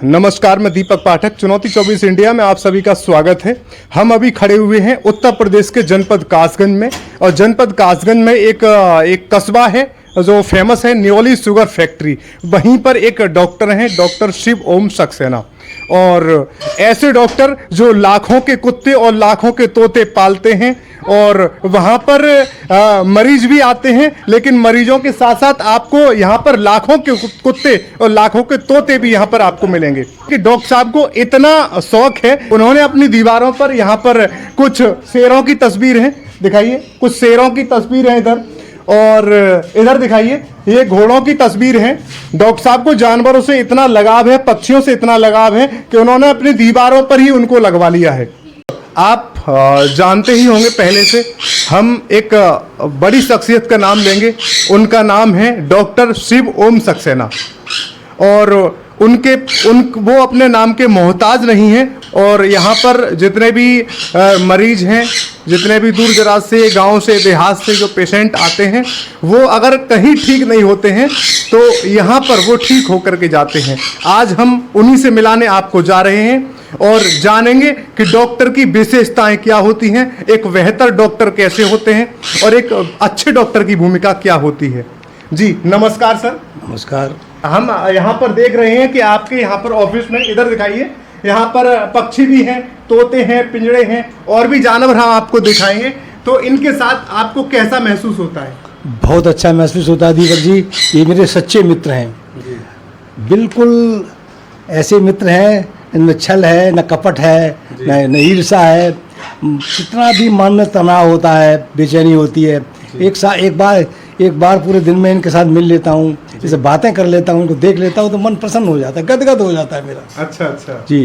नमस्कार, मैं दीपक पाठक, चुनौती 24 इंडिया में आप सभी का स्वागत है। हम अभी खड़े हुए हैं उत्तर प्रदेश के जनपद कासगंज में, और जनपद कासगंज में एक कस्बा है जो फेमस है, न्योली शुगर फैक्ट्री। वहीं पर एक डॉक्टर हैं, डॉक्टर शिव ओम सक्सेना, और ऐसे डॉक्टर जो लाखों के कुत्ते और लाखों के तोते पालते हैं, और वहाँ पर मरीज भी आते हैं, लेकिन मरीजों के साथ साथ आपको यहाँ पर लाखों के कुत्ते और लाखों के तोते भी यहाँ पर आपको मिलेंगे। कि डॉक्टर साहब को इतना शौक है, उन्होंने अपनी दीवारों पर यहाँ पर कुछ शेरों की तस्वीर है, दिखाइए, कुछ शेरों की तस्वीर है इधर, और इधर दिखाइए, ये घोड़ों की तस्वीर है। डॉक्टर साहब को जानवरों से इतना लगाव है, पक्षियों से इतना लगाव है कि उन्होंने अपनी दीवारों पर ही उनको लगवा लिया है। आप जानते ही होंगे, पहले से हम एक बड़ी शख्सियत का नाम लेंगे। उनका नाम है डॉक्टर शिव ओम सक्सेना, और वो अपने नाम के मोहताज नहीं हैं। और यहाँ पर जितने भी मरीज हैं, जितने भी दूर दराज से, गांव से, देहात से जो पेशेंट आते हैं, वो अगर कहीं ठीक नहीं होते हैं तो यहाँ पर वो ठीक होकर के जाते हैं। आज हम उन्हीं से मिलाने आपको जा रहे हैं और जानेंगे कि डॉक्टर की विशेषताएं क्या होती हैं, एक बेहतर डॉक्टर कैसे होते हैं, और एक अच्छे डॉक्टर की भूमिका क्या होती है। जी नमस्कार सर। नमस्कार। हम यहाँ पर देख रहे हैं कि आपके यहाँ पर ऑफिस में, इधर दिखाइए, यहाँ पर पक्षी भी हैं, तोते हैं, पिंजड़े हैं, और भी जानवर हम आपको दिखाएंगे। तो इनके साथ आपको कैसा महसूस होता है? बहुत अच्छा महसूस होता है दीपक जी, ये मेरे सच्चे मित्र हैं। बिल्कुल ऐसे मित्र हैं, इनमें छल है, न कपट है, न ईर्ष्या है। कितना भी मन में तनाव होता है, बेचैनी होती है, एक बार पूरे दिन में इनके साथ मिल लेता हूँ, जैसे बातें कर लेता हूँ, इनको देख लेता हूँ तो मन प्रसन्न हो जाता है, गदगद हो जाता है मेरा। अच्छा जी।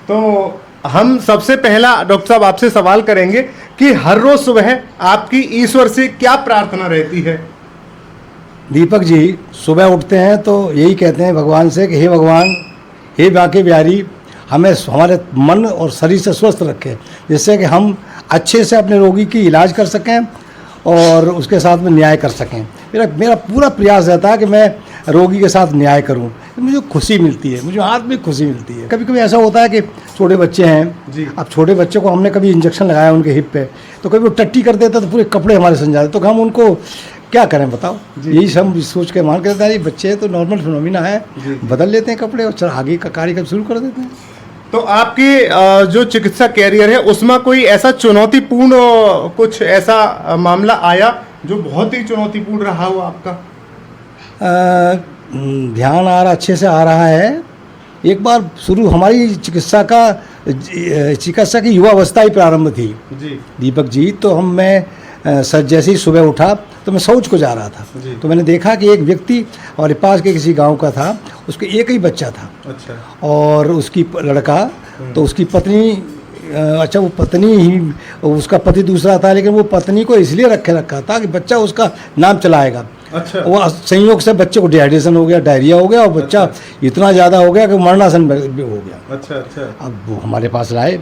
तो हम सबसे पहला डॉक्टर साहब आपसे सवाल करेंगे कि हर रोज सुबह आपकी ईश्वर से क्या प्रार्थना रहती है? दीपक जी, सुबह उठते हैं तो यही कहते हैं भगवान से कि हे भगवान, हे बाके बिहारी, हमें हमारे मन और शरीर से स्वस्थ रखें, जिससे कि हम अच्छे से अपने रोगी की इलाज कर सकें और उसके साथ में न्याय कर सकें। मेरा पूरा प्रयास रहता है कि मैं रोगी के साथ न्याय करूं। मुझे खुशी मिलती है, मुझे आत्मिक खुशी मिलती है। कभी कभी ऐसा होता है कि छोटे बच्चे हैं जी, अब छोटे बच्चे को हमने कभी इंजेक्शन लगाया उनके हिप पे, तो कभी वो टट्टी कर देता तो पूरे कपड़े हमारे सन जाते, तो हम उनको क्या करें बताओ। यही सब सोच के मान करता है, ये बच्चे तो नॉर्मल फिनोमिना है, बदल लेते हैं कपड़े और आगे का कार्यक्रम शुरू कर देते हैं। तो आपकी जो चिकित्सा कैरियर है उसमें कोई ऐसा चुनौतीपूर्ण कुछ ऐसा मामला आया जो बहुत ही चुनौतीपूर्ण रहा हो आपका? ध्यान आ रहा, अच्छे से आ रहा है। एक बार शुरू हमारी चिकित्सा की युवावस्था ही प्रारंभ थी जी दीपक जी। तो मैं जैसे ही सुबह उठा तो मैं शौच को जा रहा था, तो मैंने देखा कि एक व्यक्ति हमारे पास के किसी गांव का था, उसके एक ही बच्चा था। अच्छा। और उसकी लड़का, तो उसकी पत्नी, अच्छा वो पत्नी ही, उसका पति दूसरा था, लेकिन वो पत्नी को इसलिए रखा था कि बच्चा उसका नाम चलाएगा। अच्छा। वो संयोग से बच्चे को डिहाइड्रेशन हो गया, डायरिया हो गया, और बच्चा इतना ज़्यादा हो गया कि मरणासन हो गया। अच्छा। अब वो हमारे पास लाए,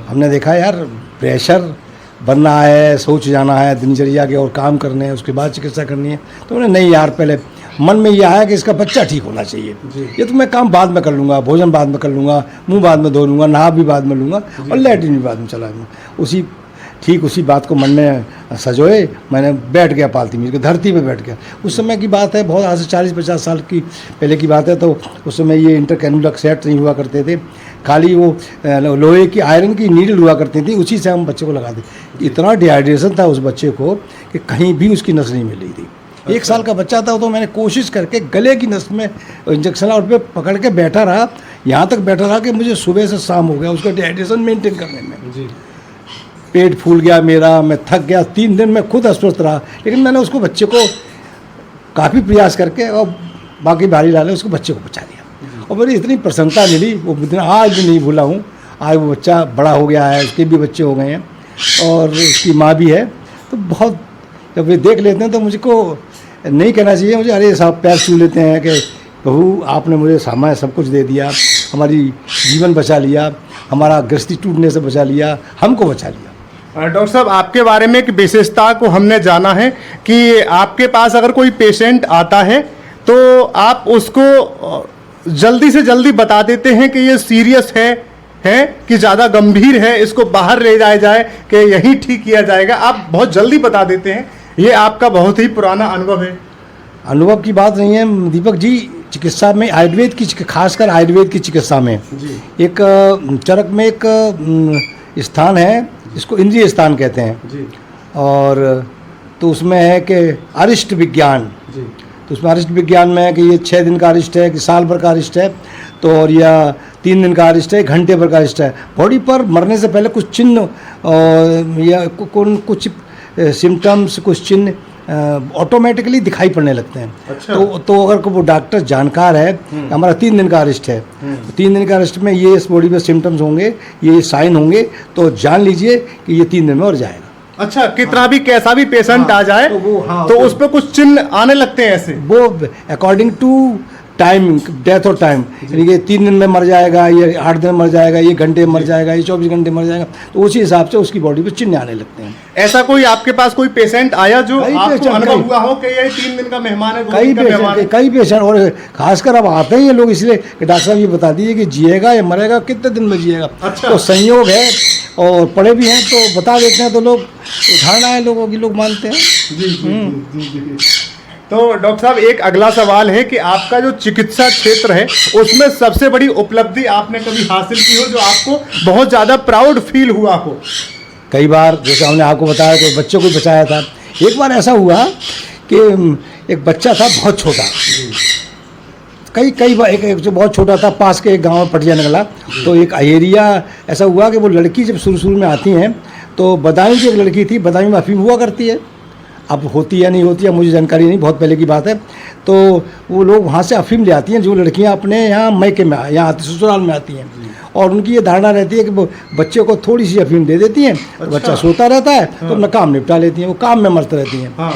हमने देखा यार प्रेशर बनना है, सोच जाना है दिनचर्या के और काम करने हैं, उसके बाद चिकित्सा करनी है। तो उन्हें नहीं यार, पहले मन में ये आया कि इसका बच्चा ठीक होना चाहिए, ये तो मैं काम बाद में कर लूँगा, भोजन बाद में कर लूँगा, मुंह बाद में धो लूँगा, नहा भी बाद में लूँगा, और लैट्रिन भी बाद में चला लूँगा। उसी बात को मन में सजोए मैंने बैठ गया, पालती मिल के धरती पे बैठ गया। उस समय की बात है, बहुत आज से 40-50 साल की पहले की बात है। तो उस समय ये इंटरकैनुलर सेट नहीं हुआ करते थे, खाली वो लोहे की आयरन की नीडल हुआ करती थी, उसी से हम बच्चे को लगाते। इतना डिहाइड्रेशन था उस बच्चे को कि कहीं भी उसकी नस नहीं मिल रही थी। 1 साल का बच्चा था, तो मैंने कोशिश करके गले की नस में इंजेक्शन और पे पकड़ के बैठा रहा, यहाँ तक बैठा रहा कि मुझे सुबह से शाम हो गया उसका डिहाइड्रेशन मेंटेन करने में जी। पेट फूल गया मेरा, मैं थक गया, 3 दिन में खुद अस्वस्थ रहा, लेकिन मैंने उसको बच्चे को काफ़ी प्रयास करके और बाकी भारी डाले उसको बच्चे को बचा दिया, और मेरी इतनी प्रसन्नता मिली, वो दिन आज भी नहीं भूला हूँ। आज वो बच्चा बड़ा हो गया है, उसके भी बच्चे हो गए हैं, और उसकी माँ भी है। तो बहुत जब वे देख लेते हैं तो मुझको नहीं कहना चाहिए, मुझे अरे साहब पैर छू लेते हैं कि बहू आपने मुझे सामान सब कुछ दे दिया, हमारी जीवन बचा लिया, हमारा गृहस्थी टूटने से बचा लिया, हमको बचा लिया। डॉक्टर साहब, आपके बारे में एक विशेषता को हमने जाना है कि आपके पास अगर कोई पेशेंट आता है तो आप उसको जल्दी से जल्दी बता देते हैं कि ये सीरियस है कि ज़्यादा गंभीर है, इसको बाहर ले जाया जाए कि यहीं ठीक किया जाएगा, आप बहुत जल्दी बता देते हैं। ये आपका बहुत ही पुराना अनुभव है। अनुभव की बात नहीं है दीपक जी, चिकित्सा में आयुर्वेद की, खासकर आयुर्वेद की चिकित्सा में जी एक चरक में एक स्थान है, इसको इंद्रिय स्थान कहते हैं जी और तो उसमें है कि अरिष्ट विज्ञान, जी तो उसमें अरिष्ट विज्ञान में है कि ये 6 दिन का अरिष्ट है कि साल भर का अरिष्ट है, तो और या 3 दिन का अरिष्ट है, घंटे भर का अरिष्ट है। बॉडी पर मरने से पहले कुछ चिन्ह या कुछ सिम्टम्स, कुछ चिन्ह ऑटोमेटिकली दिखाई पड़ने लगते हैं। अच्छा। तो अगर वो डॉक्टर जानकार है, हमारा 3 दिन का अरिष्ट है, 3 दिन का अरिष्ट में ये इस बॉडी पे सिम्टम्स होंगे, ये साइन होंगे, तो जान लीजिए कि ये 3 दिन में और जाएगा। अच्छा, कितना भी कैसा भी पेशेंट आ जाए तो उस पर कुछ चिन्ह आने लगते हैं ऐसे? वो अकॉर्डिंग टू टाइम, डेथ और टाइम, यानी कि 3 दिन में मर जाएगा, ये 8 दिन में मर जाएगा, ये घंटे में मर जाएगा, ये 24 घंटे में मर जाएगा, तो उसी हिसाब से उसकी बॉडी पे चिन्ह आने लगते हैं। ऐसा कोई आपके पास कोई पेशेंट आया जो आपको अनुभव हुआ हो कि ये 3 दिन का मेहमान है, 2 दिन का मेहमान है? कई पेशेंट, और खासकर अब आते हैं ये लोग इसलिए कि डॉक्टर साहब ये बता दीजिए कि जिएगा या मरेगा, कितने दिन में जिएगा। अच्छा। तो संयोग है और पढ़े भी हैं तो बता देते हैं, तो लोग धारणा है लोगों की, लोग मानते हैं। जी जी। तो डॉक्टर साहब, एक अगला सवाल है कि आपका जो चिकित्सा क्षेत्र है उसमें सबसे बड़ी उपलब्धि आपने कभी हासिल की हो जो आपको बहुत ज़्यादा प्राउड फील हुआ हो? कई बार, जैसे हमने आपको बताया कि बच्चों को बचाया था। एक बार ऐसा हुआ कि एक बच्चा था बहुत छोटा, कई बार एक जो बहुत छोटा था, पास के एक गांव में पटिया निकला, तो एक एरिया ऐसा हुआ कि वो लड़की जब शुरू में आती हैं तो बदायूं की एक लड़की थी, बदायूं में अफीम हुआ करती है, अब होती है नहीं होती है मुझे जानकारी नहीं, बहुत पहले की बात है। तो वो लोग वहाँ से अफीम ले आती हैं, जो लड़कियाँ अपने यहाँ मैके में यहाँ आती, ससुराल में आती हैं, और उनकी ये धारणा रहती है कि वो बच्चे को थोड़ी सी अफीम दे देती हैं, तो बच्चा सोता रहता है, तो अपना काम निपटा लेती हैं, वो काम में मस्त रहती हैं। हाँ।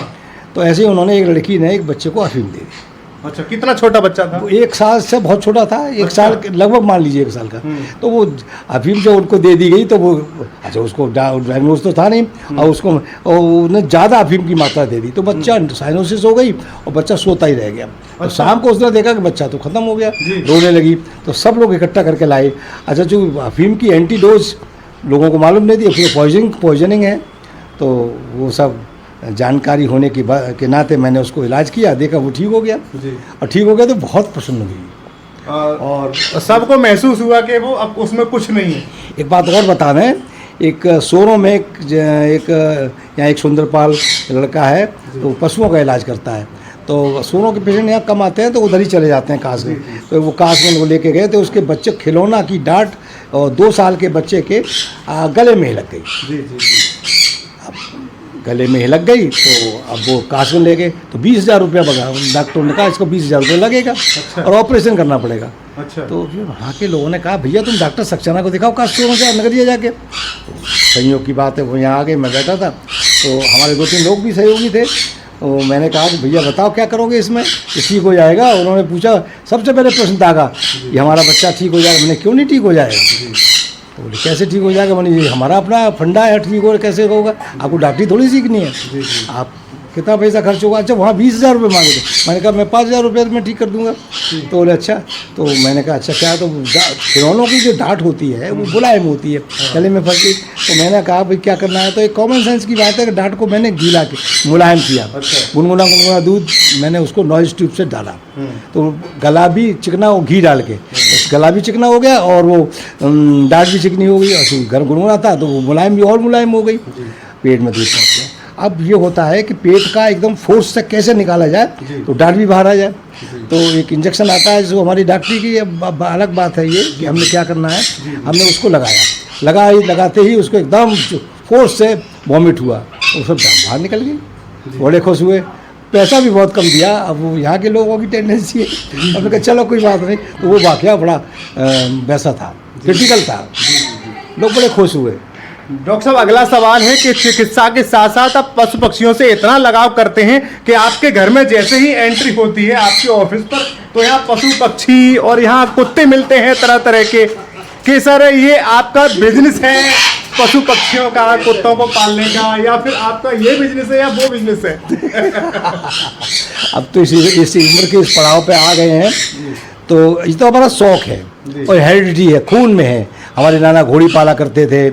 तो ऐसे ही उन्होंने, एक लड़की ने एक बच्चे को अफीम दे दी। अच्छा, कितना छोटा बच्चा था? वो 1 साल से बहुत छोटा था, 1 साल लगभग मान लीजिए 1 साल का। तो वो अफीम जो उनको दे दी गई, तो वो अच्छा, उसको डायग्नोज तो था नहीं, और उसको उन्हें ज़्यादा अफीम की मात्रा दे दी, तो बच्चा साइनोसिस हो गई और बच्चा सोता ही रह गया। तो शाम को उसने देखा कि बच्चा तो ख़त्म हो गया, रोने लगी, तो सब लोग इकट्ठा करके लाए। अच्छा, जो अफीम की एंटीडोज लोगों को मालूम नहीं थी, फिर पॉइजनिंग है, तो वो सब जानकारी होने के नाते मैंने उसको इलाज किया, देखा वो ठीक हो गया जी। और ठीक हो गया तो बहुत प्रसन्न हुई, और सबको महसूस हुआ कि वो अब उसमें कुछ नहीं है। एक बात और बता दें, एक सोरों में यहाँ एक सुंदरपाल लड़का है, तो पशुओं का इलाज करता है, तो सोरों के पेशेंट यहाँ कम आते हैं, तो उधर ही चले जाते हैं कासगंज। तो वो कासगंज को लेके गए, तो उसके बच्चे खिलौना की डांट और 2 साल के बच्चे के गले में लग गई। जी जी। गले में लग गई, तो अब वो कासगंज ले गए, तो 20,000 रुपया बगा, डॉक्टर ने कहा इसको 20,000 रुपये लगेगा। अच्छा। और ऑपरेशन करना पड़ेगा। अच्छा। तो फिर वहाँ के लोगों ने कहा भैया तुम डॉक्टर सक्सेना को दिखाओ कासगंज का नगरिया जाके। तो संयोग की बात है, वो यहाँ आ गए, मैं बैठा था, तो हमारे 2-3 लोग भी सहयोगी थे, तो मैंने कहा कि भैया बताओ क्या करोगे इसमें, ये ठीक हो जाएगा? उन्होंने पूछा, सबसे पहले प्रश्न था कि हमारा बच्चा ठीक हो जाएगा। मैंने क्यों नहीं ठीक हो जाएगा? तो बोले कैसे ठीक हो जाएगा? मैंने ये हमारा अपना फंडा है, ठीक हो कैसे होगा? आपको डॉक्टरी थोड़ी सीखनी है, आप कितना पैसा खर्च होगा? अच्छा, वहाँ 20,000 रुपये मांगे थे, मैंने कहा मैं 5,000 रुपये में ठीक कर दूंगा। तो बोले अच्छा, तो मैंने कहा अच्छा क्या? तो खिलौनों की जो डांट होती है वो मुलायम होती है, गले में फंस गई। तो मैंने कहा भाई क्या करना है? तो एक कॉमन सेंस की बात है कि डांट को मैंने गीला के मुलायम किया, गुनगुना दूध मैंने उसको नॉइज ट्यूब से डाला, तो गला भी चिकना, वो घी डाल के गला भी चिकना हो गया और वो डांट भी चिकनी हो गई, और घर गुनगुना था तो वो मुलायम भी और मुलायम हो गई, पेट में दूध पहुँच गया। अब ये होता है कि पेट का एकदम फोर्स से कैसे निकाला जाए तो डांट भी बाहर आ जाए। तो एक इंजेक्शन आता है जो हमारी डॉक्टरी की अब अलग बात है ये कि हमने क्या करना है, हमने उसको लगाते ही उसको एकदम फोर्स से वॉमिट हुआ, वो सब बाहर निकल गई, बड़े खुश हुए। पैसा भी बहुत कम दिया, अब वो यहाँ के लोगों की टेंडेंसी है, अब कहा चलो कोई बात नहीं। तो वो वाकया बड़ा वैसा था, क्रिटिकल था, लोग बड़े खुश हुए। डॉक्टर साहब, अगला सवाल है कि चिकित्सा के साथ साथ आप पशु पक्षियों से इतना लगाव करते हैं कि आपके घर में जैसे ही एंट्री होती है आपके ऑफिस पर, तो यहाँ पशु पक्षी और यहाँ कुत्ते मिलते हैं तरह तरह के। कि सर ये आपका बिजनेस है पशु पक्षियों का, कुत्तों को पालने का, या फिर आपका ये बिजनेस है या वो बिजनेस है? अब तो इस उम्र के इस पड़ाव पे आ गए हैं, तो ये तो हमारा शौक है और हेरिडिटी है, खून में है। हमारे नाना घोड़ी पाला करते थे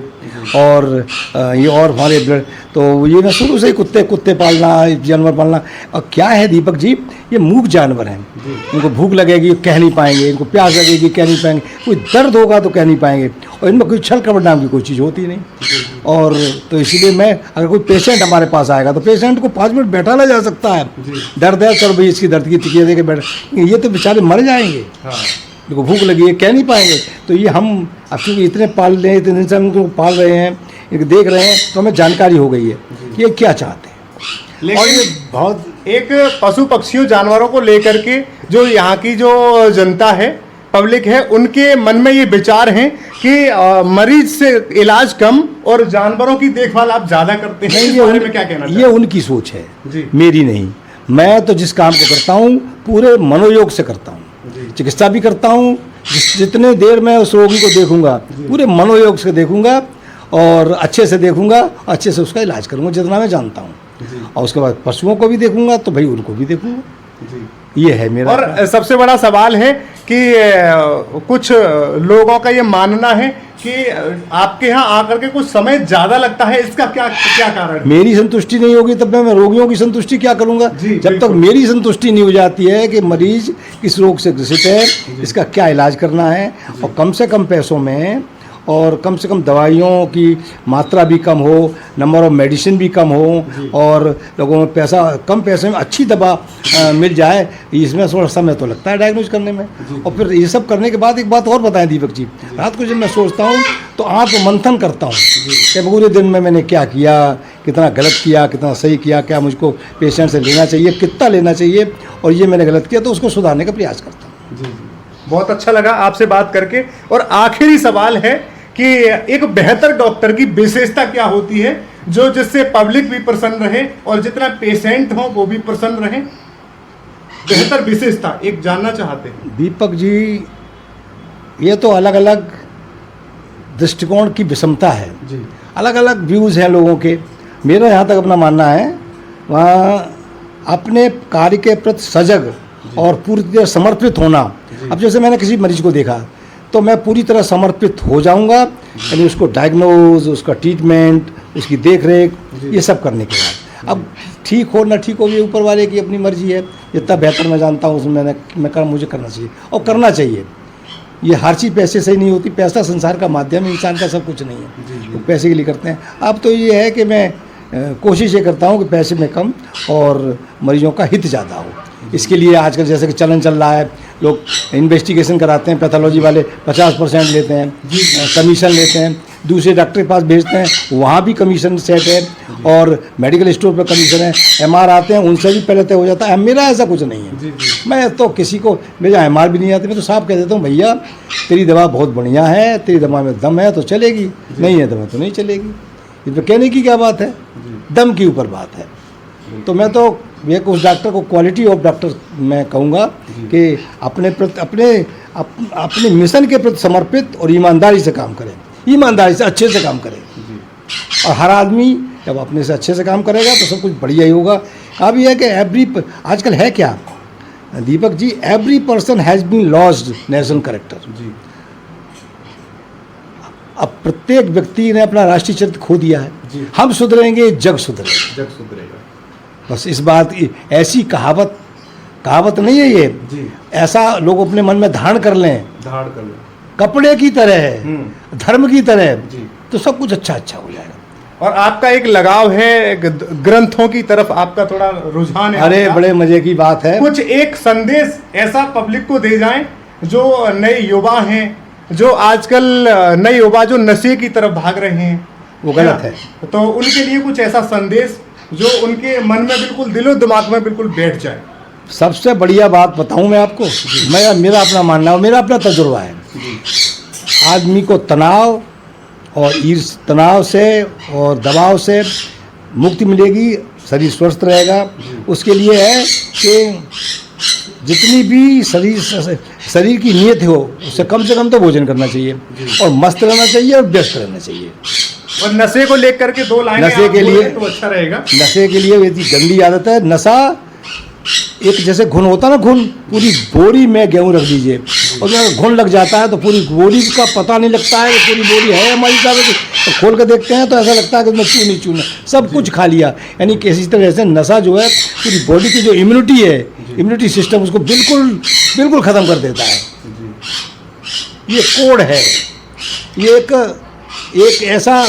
और ये और हमारे ब्लड, तो ये मैं शुरू से ही कुत्ते पालना, जानवर पालना। और क्या है दीपक जी, ये मूक जानवर हैं, इनको भूख लगेगी कह नहीं पाएंगे, इनको प्यास लगेगी कह नहीं पाएंगे, कोई दर्द होगा तो कह नहीं पाएंगे, और इनमें कोई छल कपट नाम की कोई चीज़ होती नहीं। और तो इसीलिए मैं, अगर कोई पेशेंट हमारे पास आएगा तो पेशेंट को 5 मिनट बैठाना जा सकता है, दर्द है चलो भाई इसकी दर्द की टिकिया दे के बैठ, ये तो बेचारे मर जाएंगे, इनको भूख लगी है कह नहीं पाएंगे। तो ये हम अब क्योंकि इतने पाल रहे हैं, इतने इंसान को पाल रहे हैं, इनको देख रहे हैं, तो हमें जानकारी हो गई है कि ये क्या चाहते हैं। लेकिन और ये बहुत एक पशु पक्षियों जानवरों को लेकर के जो यहाँ की जो जनता है, पब्लिक है, उनके मन में ये विचार हैं कि मरीज से इलाज कम और जानवरों की देखभाल आप ज़्यादा करते हैं। इस बारे में क्या कहना ये उनकी सोच है जी, मेरी नहीं। मैं तो जिस काम को करता हूँ पूरे मनोयोग से करता हूँ, चिकित्सा भी करता हूँ, जितने देर मैं उस रोगी को देखूंगा पूरे मनोयोग से देखूंगा और अच्छे से देखूंगा, अच्छे से उसका इलाज करूंगा जितना मैं जानता हूँ। और उसके बाद पशुओं को भी देखूंगा तो भाई उनको भी देखूंगा, ये है मेरा। और सबसे बड़ा सवाल है कि कुछ लोगों का ये मानना है कि आपके यहाँ आकर के कुछ समय ज्यादा लगता है, इसका क्या क्या कारण है? मेरी संतुष्टि नहीं होगी तब मैं रोगियों की संतुष्टि क्या करूंगा? जब तक मेरी संतुष्टि नहीं हो जाती है कि मरीज किस रोग से ग्रसित है, इसका क्या इलाज करना है, और कम से कम पैसों में और कम से कम दवाइयों की मात्रा भी कम हो, नंबर ऑफ मेडिसिन भी कम हो, और लोगों में पैसा कम पैसे में अच्छी दवा मिल जाए, इसमें थोड़ा समय तो लगता है डायग्नोज करने में। और फिर ये सब करने के बाद एक बात और बताएं दीपक जी, रात को जब मैं सोचता हूँ तो आँख मंथन करता हूँ कि पूरे दिन में मैंने क्या किया, कितना गलत किया, कितना सही किया, क्या मुझको पेशेंट से लेना चाहिए, कितना लेना चाहिए, और ये मैंने गलत किया तो उसको सुधारने का प्रयास करता हूँ। बहुत अच्छा लगा आपसे बात करके। और आखिरी सवाल है कि एक बेहतर डॉक्टर की विशेषता क्या होती है, जो जिससे पब्लिक भी प्रसन्न रहे और जितना पेशेंट हो वो भी प्रसन्न रहे? बेहतर विशेषता एक जानना चाहते हैं। दीपक जी, ये तो अलग अलग दृष्टिकोण की विषमता है जी, अलग अलग व्यूज़ हैं लोगों के। मेरा यहाँ तक अपना मानना है, वहाँ अपने कार्य के प्रति सजग और पूरी तरह समर्पित होना। अब जैसे मैंने किसी मरीज को देखा तो मैं पूरी तरह समर्पित हो जाऊंगा, यानी उसको डायग्नोज, उसका ट्रीटमेंट, उसकी देख रेख, ये सब करने के बाद अब ठीक हो ना ठीक हो ये ऊपर वाले की अपनी मर्जी है। जितना बेहतर मैं जानता हूँ उसमें मुझे करना चाहिए और करना चाहिए। ये हर चीज़ पैसे से ही नहीं होती, पैसा संसार का माध्यम है, इंसान का सब कुछ नहीं है, तो पैसे के लिए करते हैं। अब तो ये है कि मैं कोशिश ये करता हूँ कि पैसे में कम और मरीजों का हित ज़्यादा हो। इसके लिए आजकल जैसे कि चलन चल रहा है, लोग इन्वेस्टिगेशन कराते हैं, पैथोलॉजी वाले 50% लेते हैं, कमीशन लेते हैं, दूसरे डॉक्टर के पास भेजते हैं, वहाँ भी कमीशन सेट है, और मेडिकल स्टोर पर कमीशन है, MR आते हैं उनसे भी पहले तय हो जाता है। मेरा ऐसा कुछ नहीं है, मैं तो किसी को, मेरा MR भी नहीं आती, मैं तो साफ कह देता हूँ भैया तेरी दवा बहुत बढ़िया है, तेरी दवा में दम है तो चलेगी, नहीं है दवा तो नहीं चलेगी। इसमें कहने की क्या बात है, दम के ऊपर बात है। तो मैं तो ये उस डॉक्टर को क्वालिटी ऑफ डॉक्टर मैं कहूँगा कि अपने मिशन के प्रति समर्पित और ईमानदारी से काम करें, ईमानदारी से अच्छे से काम करें। और हर आदमी जब अपने से अच्छे से काम करेगा तो सब कुछ बढ़िया ही होगा। अब यह है कि आजकल है क्या Deepak ji, every person has been lost national character. अब प्रत्येक व्यक्ति ने अपना राष्ट्रीय चरित्र खो दिया है। हम सुधरेंगे जग सुधरेगा। बस इस बात की ऐसी कहावत नहीं है ये, ऐसा लोग अपने मन में धारण कर लें, कपड़े की तरह है, धर्म की तरह, तो सब कुछ अच्छा हो जाएगा। और आपका एक लगाव है ग्रंथों की तरफ, आपका थोड़ा रुझान है। अरे बड़े मजे की बात है। कुछ एक संदेश ऐसा पब्लिक को दे जाएं, जो नए युवा हैं, जो आजकल नए युवा जो नशे की तरफ भाग रहे हैं, वो गलत है, तो उनके लिए कुछ ऐसा संदेश जो उनके मन में बिल्कुल दिलो दिमाग में बिल्कुल बैठ जाए। सबसे बढ़िया बात बताऊं मैं आपको, मेरा अपना मानना है, मेरा अपना तजुर्बा है। आदमी को तनाव से और दबाव से मुक्ति मिलेगी, शरीर स्वस्थ रहेगा। उसके लिए है कि जितनी भी शरीर की नीयत हो उससे कम से कम तो भोजन करना चाहिए, और मस्त रहना चाहिए और व्यस्त रहना चाहिए। और नशे को लेकर के 2 लाइनें नशे के लिए तो अच्छा रहेगा। नशे के लिए यदि गंदी आदत है, नशा एक जैसे घुन होता है ना, घुन, पूरी बोरी में गेहूँ रख दीजिए और अगर घुन लग जाता है तो पूरी बोरी का पता नहीं लगता है कि पूरी बोरी है हमारी साथ। तो खोल कर देखते हैं तो ऐसा लगता है कि उसमें चून ही चून है, सब कुछ खा लिया। यानी किसी तरह से नशा जो है पूरी बॉडी की जो इम्यूनिटी है, इम्यूनिटी सिस्टम उसको बिल्कुल बिल्कुल ख़त्म कर देता है। ये कोड है, ये एक ऐसा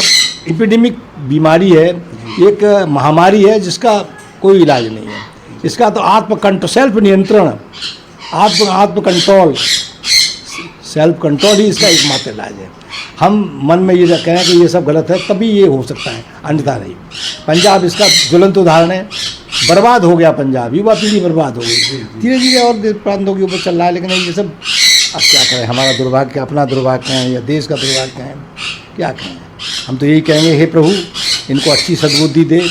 एपिडेमिक बीमारी है, एक महामारी है जिसका कोई इलाज नहीं है। इसका तो सेल्फ नियंत्रण, आत्म कंट्रोल, सेल्फ कंट्रोल ही इसका एकमात्र इलाज है। हम मन में ये कहें कि ये सब गलत है तभी ये हो सकता है, अन्यथा नहीं। पंजाब इसका ज्वलंत उदाहरण है। बर्बाद हो गया पंजाब, युवा पीढ़ी बर्बाद हो गई। धीरे धीरे और प्रांतों के ऊपर चल रहा है, लेकिन ये सब अब क्या करें, हमारा दुर्भाग्य, अपना दुर्भाग्य है या देश का दुर्भाग्य है, क्या कहें। हम तो यही कहेंगे, हे प्रभु इनको अच्छी सद्बुद्धि दे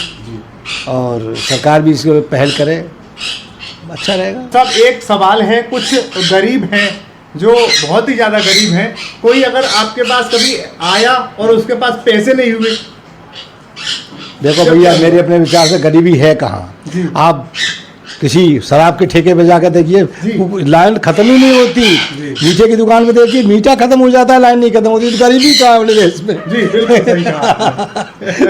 और सरकार भी इसको पहल करे, अच्छा रहेगा। सब एक सवाल है, कुछ गरीब हैं जो बहुत ही ज़्यादा गरीब हैं, कोई अगर आपके पास कभी आया और उसके पास पैसे नहीं हुए। देखो भैया, मेरे अपने विचार से गरीबी है कहाँ। आप किसी शराब के ठेके पे जाकर देखिए, लाइन खत्म ही नहीं होती। मीठे की दुकान पे देखिए, मीठा खत्म हो जाता है, लाइन नहीं खत्म होती। तो गरीबी कहाँ है अपने देश में। जी बिल्कुल सही कहा।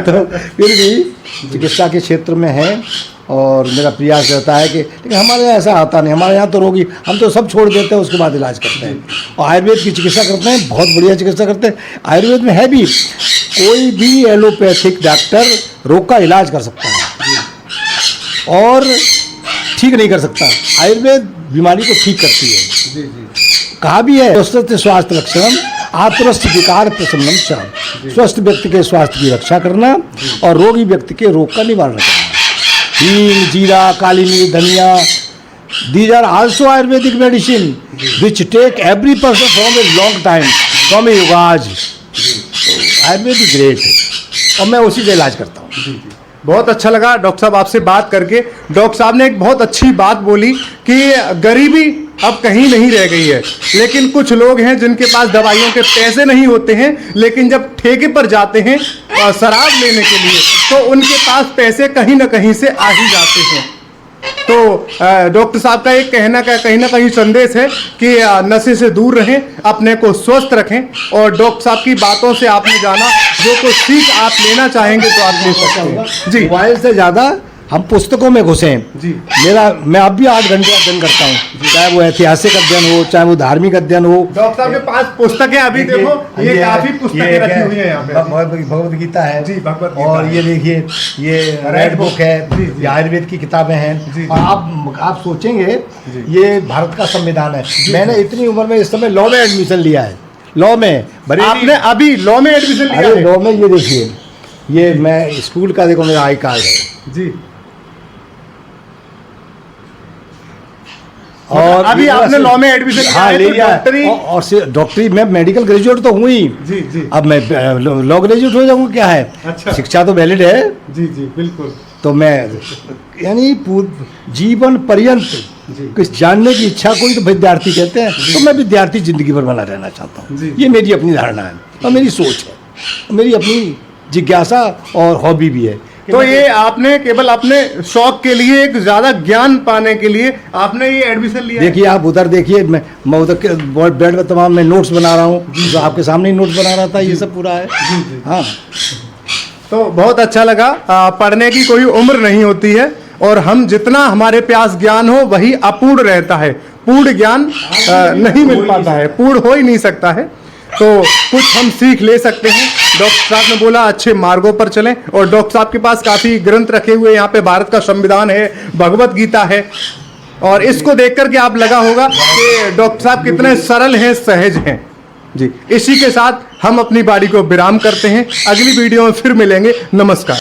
तो फिर भी चिकित्सा के क्षेत्र में है और मेरा प्रयास रहता है कि, लेकिन हमारे यहाँ ऐसा आता नहीं। हमारे यहाँ तो रोगी, हम तो सब छोड़ देते हैं, उसके बाद इलाज करते हैं। और आयुर्वेद की चिकित्सा करते हैं, बहुत बढ़िया चिकित्सा करते हैं। आयुर्वेद में है भी, कोई भी एलोपैथिक डॉक्टर रोग का इलाज कर सकता है और ठीक नहीं कर सकता। आयुर्वेद बीमारी को ठीक करती है। कहा भी है, स्वस्थ स्वास्थ्य लक्षणम आत्मस्थ विकार प्रशमनम च। स्वस्थ व्यक्ति के स्वास्थ्य की रक्षा करना और रोगी व्यक्ति के रोग का निवारण करना। हींग, जीरा, काली मिर्च, धनिया, these are also Ayurvedic medicine which take every person from a long time, from a युगाज। आयुर्वेद ग्रेट और मैं उसी का इलाज करता हूँ। बहुत अच्छा लगा डॉक्टर साहब आपसे बात करके। डॉक्टर साहब ने एक बहुत अच्छी बात बोली कि गरीबी अब कहीं नहीं रह गई है, लेकिन कुछ लोग हैं जिनके पास दवाइयों के पैसे नहीं होते हैं, लेकिन जब ठेके पर जाते हैं शराब लेने के लिए तो उनके पास पैसे कहीं ना कहीं से आ ही जाते हैं। तो डॉक्टर साहब का एक कहना का कहीं ना कहीं संदेश है कि नशे से दूर रहें, अपने को स्वस्थ रखें। और डॉक्टर साहब की बातों से आपने जाना, जो कुछ सीख आप लेना चाहेंगे तो आप ले सकते हैं। जी, मोबाइल से ज़्यादा हम पुस्तकों में घुसे हैं। जी, मैं अब भी 8 घंटे अध्ययन करता हूँ, चाहे वो ऐतिहासिक अध्ययन हो, चाहे वो धार्मिक अध्ययन हो। डॉक्टर साहब के 5 पुस्तकें अभी देखो, ये काफी पुस्तकें रखी हुई हैं यहाँ पे। भगवद गीता है जी, भगवद गीता और ये देखिए ये रेड बुक है, ये आयुर्वेद की किताबें हैं। और आप सोचेंगे ये भारत का संविधान है। मैंने इतनी उम्र में इस समय लॉ में एडमिशन लिया है। लॉ में आपने अभी लॉ में एडमिशन लिया है? लॉ में ये देखिए, ये मैं स्कूल का, देखो मेरा आई कार्ड है जी। और अभी आपने लॉ में एडमिशन लिया है? ले लिया और डॉक्टरी, मैं मेडिकल ग्रेजुएट तो हुई जी जी। अब मैं लॉ ग्रेजुएट हो जाऊंगा, क्या है। अच्छा। शिक्षा तो वैलिड है। जी जी बिल्कुल। तो मैं यानी जीवन पर्यंत कुछ जानने की इच्छा कोई तो विद्यार्थी कहते हैं, तो मैं विद्यार्थी जिंदगी भर बना रहना चाहता हूँ। ये मेरी अपनी धारणा है और मेरी सोच है, मेरी अपनी जिज्ञासा और हॉबी भी है। तो ये आपने केवल अपने शौक के लिए, एक ज्यादा ज्ञान पाने के लिए आपने ये एडमिशन लिया? देखिए आप उधर देखिए, मैं उधर बेड में तमाम मैं नोट्स बना रहा हूँ, जो आपके सामने ही नोट्स बना रहा था, ये सब पूरा है। हाँ, तो बहुत अच्छा लगा। पढ़ने की कोई उम्र नहीं होती है और हम जितना हमारे पास ज्ञान हो वही अपूर्ण रहता है। पूर्ण ज्ञान नहीं मिल पाता है, पूर्ण हो ही नहीं सकता है। तो कुछ हम सीख ले सकते हैं। डॉक्टर साहब ने बोला अच्छे मार्गों पर चलें, और डॉक्टर साहब के पास काफ़ी ग्रंथ रखे हुए, यहाँ पे भारत का संविधान है, भगवत गीता है, और इसको देख करके आप लगा होगा कि डॉक्टर साहब कितने सरल हैं, सहज हैं। जी, इसी के साथ हम अपनी बारी को विराम करते हैं। अगली वीडियो में फिर मिलेंगे। नमस्कार।